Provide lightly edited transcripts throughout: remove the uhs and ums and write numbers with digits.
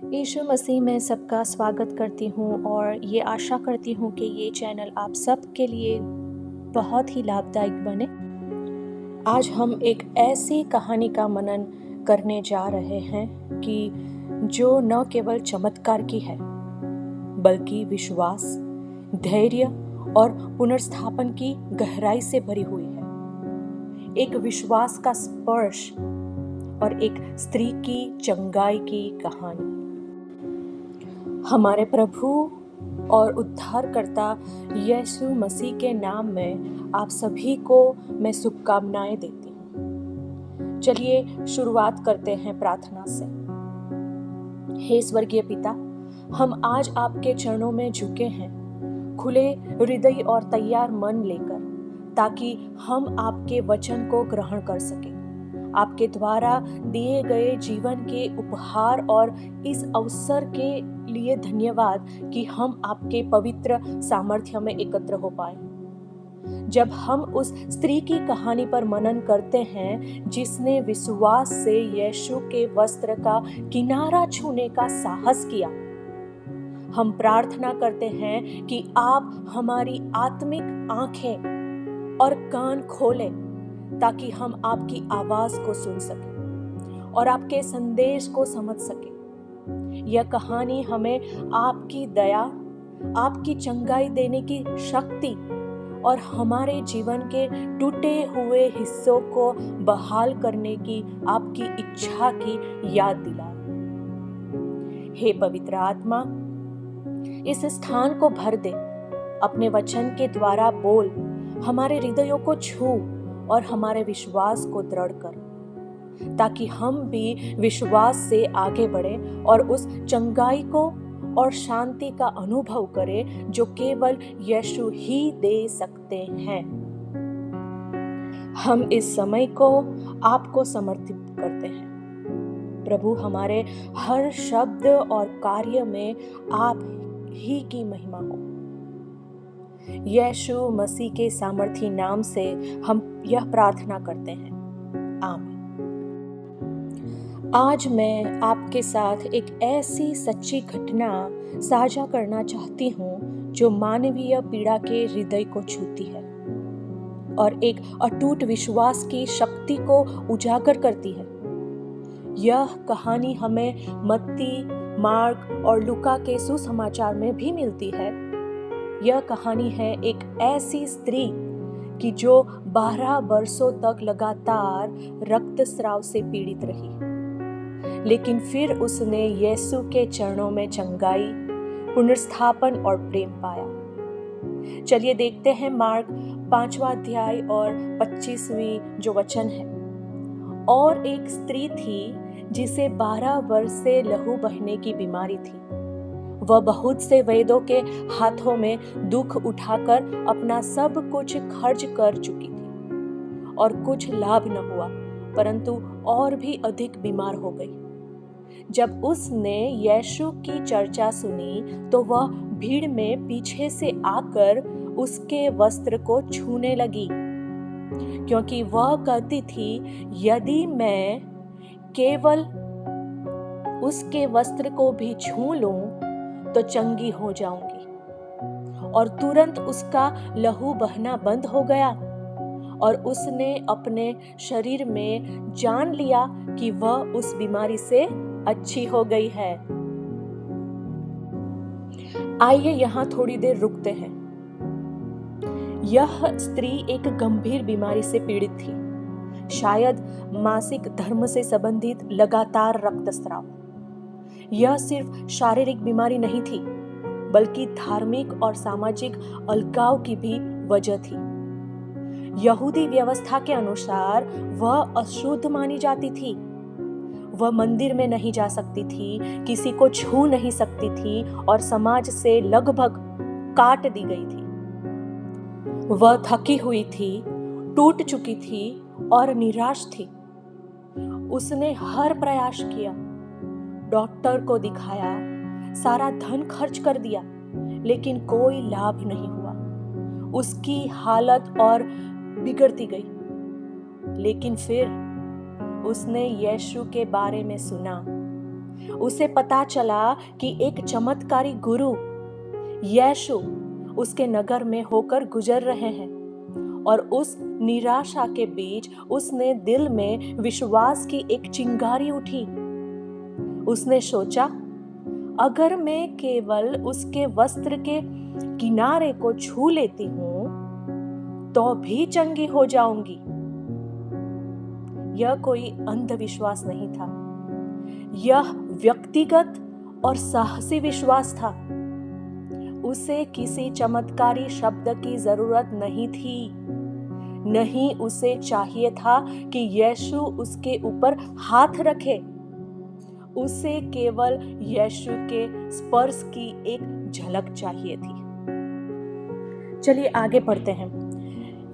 यीशु मसीह में सबका स्वागत करती हूँ और ये आशा करती हूँ कि ये चैनल आप सब के लिए बहुत ही लाभदायक बने। आज हम एक ऐसी कहानी का मनन करने जा रहे हैं कि जो न केवल चमत्कार की है बल्कि विश्वास, धैर्य और पुनर्स्थापन की गहराई से भरी हुई है। एक विश्वास का स्पर्श और एक स्त्री की चंगाई की कहानी। हमारे प्रभु और उद्धारकर्ता यीशु मसीह के नाम में आप सभी को मैं शुभकामनाएं देती हूँ। चलिए शुरुआत करते हैं प्रार्थना से। हे स्वर्गीय पिता, हम आज आपके चरणों में झुके हैं, खुले हृदय और तैयार मन लेकर, ताकि हम आपके वचन को ग्रहण कर सकें। आपके द्वारा दिए गए जीवन के उपहार और इस अवसर के लिए धन्यवाद कि हम आपके पवित्र सामर्थ्य में एकत्र हो पाए। जब हम उस स्त्री की कहानी पर मनन करते हैं जिसने विश्वास से यीशु के वस्त्र का किनारा छूने का साहस किया, हम प्रार्थना करते हैं कि आप हमारी आत्मिक आंखें और कान खोलें ताकि हम आपकी आवाज को सुन सकें और आपके संदेश को समझ सकें। यह कहानी हमें आपकी दया, आपकी चंगाई देने की शक्ति और हमारे जीवन के टूटे हुए हिस्सों को बहाल करने की आपकी इच्छा की याद दिलाए। हे पवित्र आत्मा, इस स्थान को भर दे, अपने वचन के द्वारा बोल, हमारे हृदयों को छू और हमारे विश्वास को दृढ़ कर, ताकि हम भी विश्वास से आगे बढ़े और उस चंगाई को और शांति का अनुभव करें जो केवल यीशु ही दे सकते हैं। हम इस समय को आपको समर्पित करते हैं। प्रभु, हमारे हर शब्द और कार्य में आप ही की महिमा हो। यीशु मसीह के सामर्थी नाम से हम यह प्रार्थना करते हैं, आमीन। आज मैं आपके साथ एक ऐसी सच्ची घटना साझा करना चाहती हूँ जो मानवीय पीड़ा के हृदय को छूती है और एक अटूट विश्वास की शक्ति को उजागर करती है। यह कहानी हमें मत्ती, मार्क और लूका के सुसमाचार में भी मिलती है। यह कहानी है एक ऐसी स्त्री की जो 12 वर्षों तक लगातार रक्तस्राव से पीड़ित रही, लेकिन फिर उसने यीशु के चरणों में चंगाई, पुनर्स्थापन और प्रेम पाया। चलिए देखते हैं मार्क 5वां अध्याय और 25वीं जो वचन है। और एक स्त्री थी जिसे 12 वर्ष से लहू बहने की बीमारी थी। वह बहुत से वैद्यों के हाथों में दुख उठाकर अपना सब कुछ खर्च कर चुकी थी और कुछ लाभ न हुआ, परंतु और भी अधिक बीमार हो गई। जब उसने यीशु की चर्चा सुनी तो वह भीड़ में पीछे से आकर उसके वस्त्र को छूने लगी, क्योंकि वह कहती थी, यदि मैं केवल उसके वस्त्र को भी छू लूं तो चंगी हो जाऊंगी। और तुरंत उसका लहू बहना बंद हो गया और उसने अपने शरीर में जान लिया कि वह उस बीमारी से अच्छी हो गई है। आइए यहाँ थोड़ी देर रुकते हैं। यह स्त्री एक गंभीर बीमारी से पीड़ित थी, शायद मासिक धर्म से संबंधित लगातार रक्तस्राव। यह सिर्फ शारीरिक बीमारी नहीं थी, बल्कि धार्मिक और सामाजिक अलगाव की भी वजह थी। यहूदी व्यवस्था के अनुसार वह अशुद्ध मानी जाती थी। वह मंदिर में नहीं जा सकती थी, किसी को छू नहीं सकती थी और समाज से लगभग काट दी गई थी। वह थकी हुई थी, टूट चुकी थी और निराश थी। उसने हर प्रयास किया, डॉक्टर को दिखाया, सारा धन खर्च कर दिया, लेकिन कोई लाभ नहीं हुआ। उसकी हालत और बिगड़ती गई। लेकिन फिर उसने यीशु के बारे में सुना, उसे पता चला कि एक चमत्कारी गुरु यीशु उसके नगर में होकर गुजर रहे हैं, और उस निराशा के बीच उसने दिल में विश्वास की एक चिंगारी उठी। उसने सोचा, अगर मैं केवल उसके वस्त्र के किनारे को छू लेती हूं तो भी चंगी हो जाऊंगी। यह कोई अंधविश्वास नहीं था, यह व्यक्तिगत और साहसी विश्वास था। उसे किसी चमत्कारी शब्द की जरूरत नहीं थी, नहीं उसे चाहिए था कि यीशु उसके ऊपर हाथ रखे। उसे केवल यीशु के स्पर्श की एक झलक चाहिए थी। चलिए आगे पढ़ते हैं।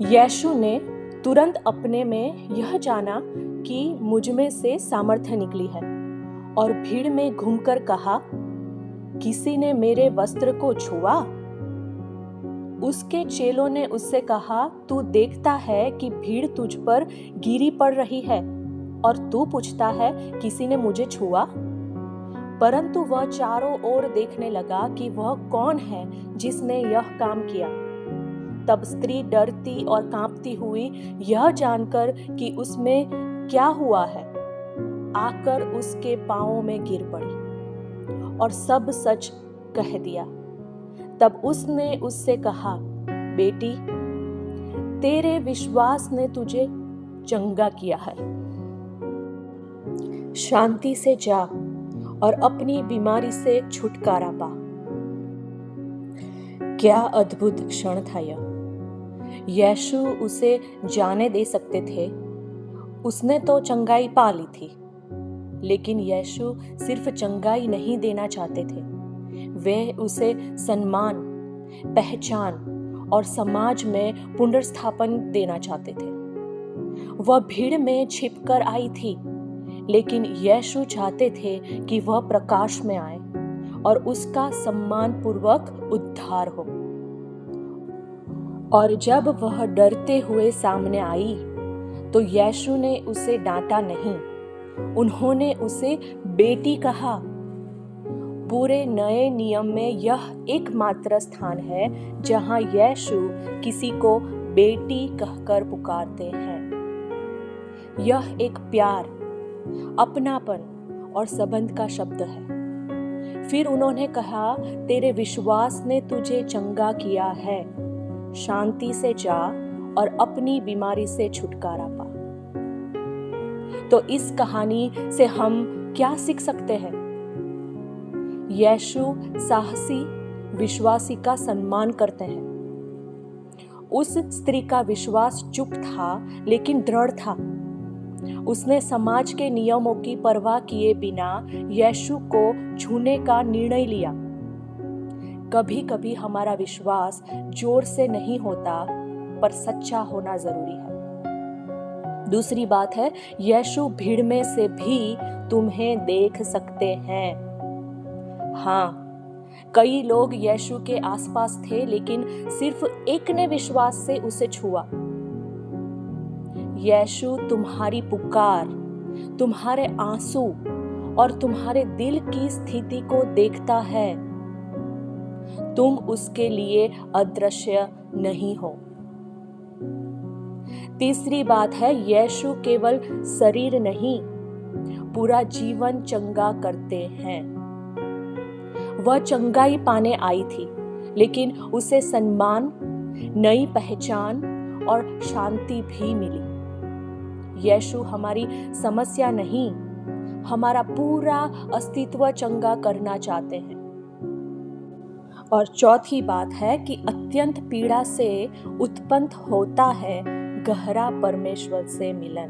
यीशु ने तुरंत अपने में यह जाना कि मुझ में से सामर्थ्य निकली है, और भीड़ में घूमकर कहा, किसी ने मेरे वस्त्र को छुआ? उसके चेलों ने उससे कहा, तू देखता है कि भीड़ तुझ पर गिरी पड़ रही है और तू पूछता है, किसी ने मुझे छुआ? परंतु वह चारों ओर देखने लगा कि वह कौन है जिसने यह काम किया। तब स्त्री डरती और कांपती हुई यह जानकर कि उसमें क्या हुआ है, आकर उसके पांवों में गिर पड़ी और सब सच कह दिया। तब उसने उससे कहा, बेटी, तेरे विश्वास ने तुझे चंगा किया है, शांति से जा और अपनी बीमारी से छुटकारा पा। क्या अद्भुत क्षण था यह! यीशु उसे जाने दे सकते थे, उसने तो चंगाई पा ली थी, लेकिन यीशु सिर्फ चंगाई नहीं देना चाहते थे, वे उसे सम्मान, पहचान और समाज में पुनर्स्थापन देना चाहते थे। वह भीड़ में छिपकर आई थी, लेकिन यीशु चाहते थे कि वह प्रकाश में आए और उसका सम्मान पूर्वक उद्धार हो। और जब वह डरते हुए सामने आई तो यीशु ने उसे डांटा नहीं, उन्होंने उसे बेटी कहा। पूरे नए नियम में यह एकमात्र स्थान है जहां यीशु किसी को बेटी कहकर पुकारते हैं। यह एक प्यार, अपनापन और संबंध का शब्द है। फिर उन्होंने कहा, तेरे विश्वास ने तुझे चंगा किया है, शांति से जा और अपनी बीमारी से छुटकारा पा। तो इस कहानी से हम क्या सीख सकते हैं? यीशु साहसी विश्वासी का सम्मान करते हैं। उस स्त्री का विश्वास चुप था लेकिन दृढ़ था। उसने समाज के नियमों की परवाह किए बिना यीशु को छूने का निर्णय लिया। कभी कभी हमारा विश्वास जोर से नहीं होता, पर सच्चा होना जरूरी है। दूसरी बात है, यीशु भीड़ में से भी तुम्हें देख सकते हैं। हाँ, कई लोग यीशु के आसपास थे, लेकिन सिर्फ एक ने विश्वास से उसे छुआ। यीशु तुम्हारी पुकार, तुम्हारे आंसू और तुम्हारे दिल की स्थिति को देखता है। तुम उसके लिए अदृश्य नहीं हो। तीसरी बात है, यीशु केवल शरीर नहीं, पूरा जीवन चंगा करते हैं। वह चंगाई पाने आई थी, लेकिन उसे सम्मान, नई पहचान और शांति भी मिली। यीशु हमारी समस्या नहीं, हमारा पूरा अस्तित्व चंगा करना चाहते हैं। और चौथी बात है कि अत्यंत पीड़ा से उत्पन्न होता है गहरा परमेश्वर से मिलन।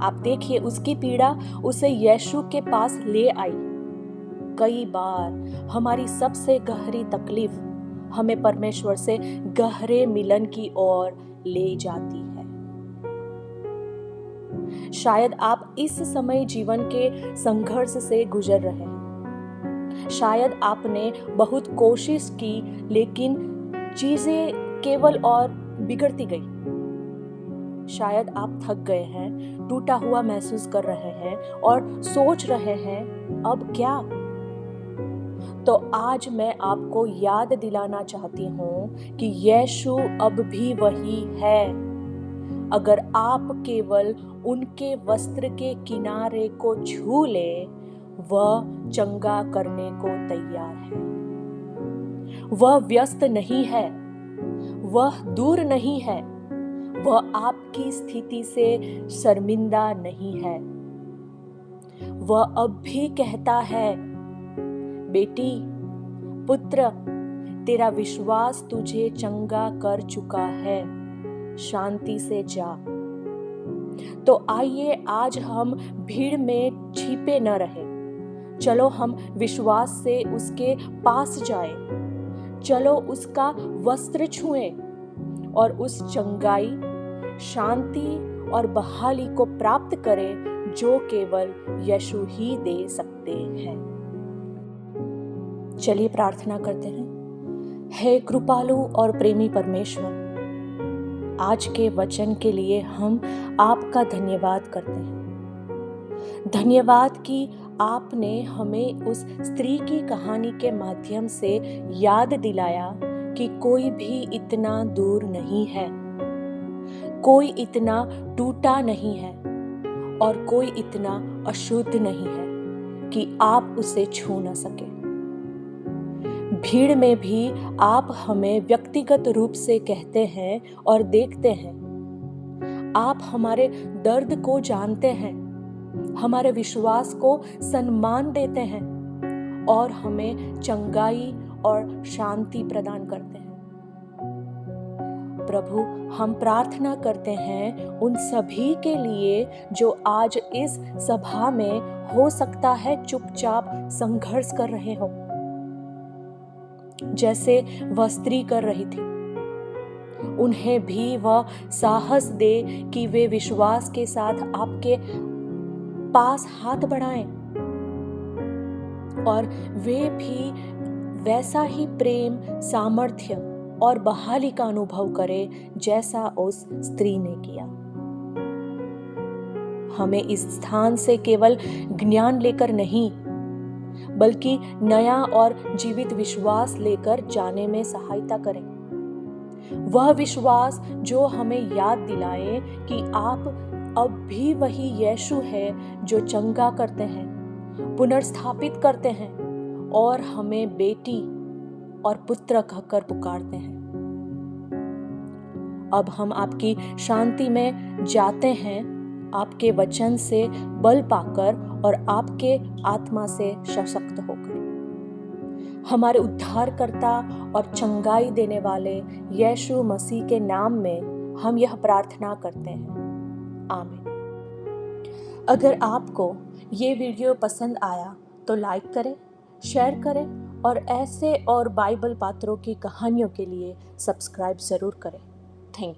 आप देखिए, उसकी पीड़ा उसे यीशु के पास ले आई। कई बार हमारी सबसे गहरी तकलीफ हमें परमेश्वर से गहरे मिलन की ओर ले जाती है। शायद आप इस समय जीवन के संघर्ष से गुजर रहे हैं। शायद आपने बहुत कोशिश की, लेकिन चीजें केवल और बिगड़ती गई। शायद आप थक गए हैं, टूटा हुआ महसूस कर रहे हैं और सोच रहे हैं अब क्या। तो आज मैं आपको याद दिलाना चाहती हूँ कि यीशु अब भी वही है। अगर आप केवल उनके वस्त्र के किनारे को छू ले, वह चंगा करने को तैयार है। वह व्यस्त नहीं है, वह दूर नहीं है, वह आपकी स्थिति से शर्मिंदा नहीं है। वह अब भी कहता है, बेटी, पुत्र, तेरा विश्वास तुझे चंगा कर चुका है, शांति से जा। तो आइए आज हम भीड़ में छिपे न रहे। चलो हम विश्वास से उसके पास जाएं। चलो उसका वस्त्र छुएं और उस चंगाई, शांति और बहाली को प्राप्त करें जो केवल यीशु ही दे सकते हैं। चलिए प्रार्थना करते हैं। हे कृपालु और प्रेमी परमेश्वर, आज के वचन के लिए हम आपका धन्यवाद करते हैं। धन्यवाद कि आपने हमें उस स्त्री की कहानी के माध्यम से याद दिलाया कि कोई भी इतना दूर नहीं है, कोई इतना टूटा नहीं है और कोई इतना अशुद्ध नहीं है कि आप उसे छू न सके। भीड़ में भी आप हमें व्यक्तिगत रूप से कहते हैं और देखते हैं। आप हमारे दर्द को जानते हैं, हमारे विश्वास को सम्मान देते हैं और हमें चंगाई और शांति प्रदान करते हैं। प्रभु, हम प्रार्थना करते हैं उन सभी के लिए जो आज इस सभा में हो सकता है चुपचाप संघर्ष कर रहे हो, जैसे वह स्त्री कर रही थी। उन्हें भी वह साहस दे कि वे विश्वास के साथ आपके पास हाथ बढ़ाएं और वे भी वैसा ही प्रेम, सामर्थ्य और बहाली का अनुभव करें जैसा उस स्त्री ने किया। हमें इस स्थान से केवल ज्ञान लेकर नहीं, बल्कि नया और जीवित विश्वास लेकर जाने में सहायता करें। वह विश्वास जो हमें याद दिलाए कि आप अब भी वही यीशु है जो चंगा करते हैं, पुनर्स्थापित करते हैं और हमें बेटी और पुत्र कहकर पुकारते हैं। अब हम आपकी शांति में जाते हैं, आपके वचन से बल पाकर और आपके आत्मा से सशक्त होकर। हमारे उद्धारकर्ता और चंगाई देने वाले यीशु मसीह के नाम में हम यह प्रार्थना करते हैं, आमीन। अगर आपको ये वीडियो पसंद आया तो लाइक करें, शेयर करें और ऐसे और बाइबल पात्रों की कहानियों के लिए सब्सक्राइब जरूर करें।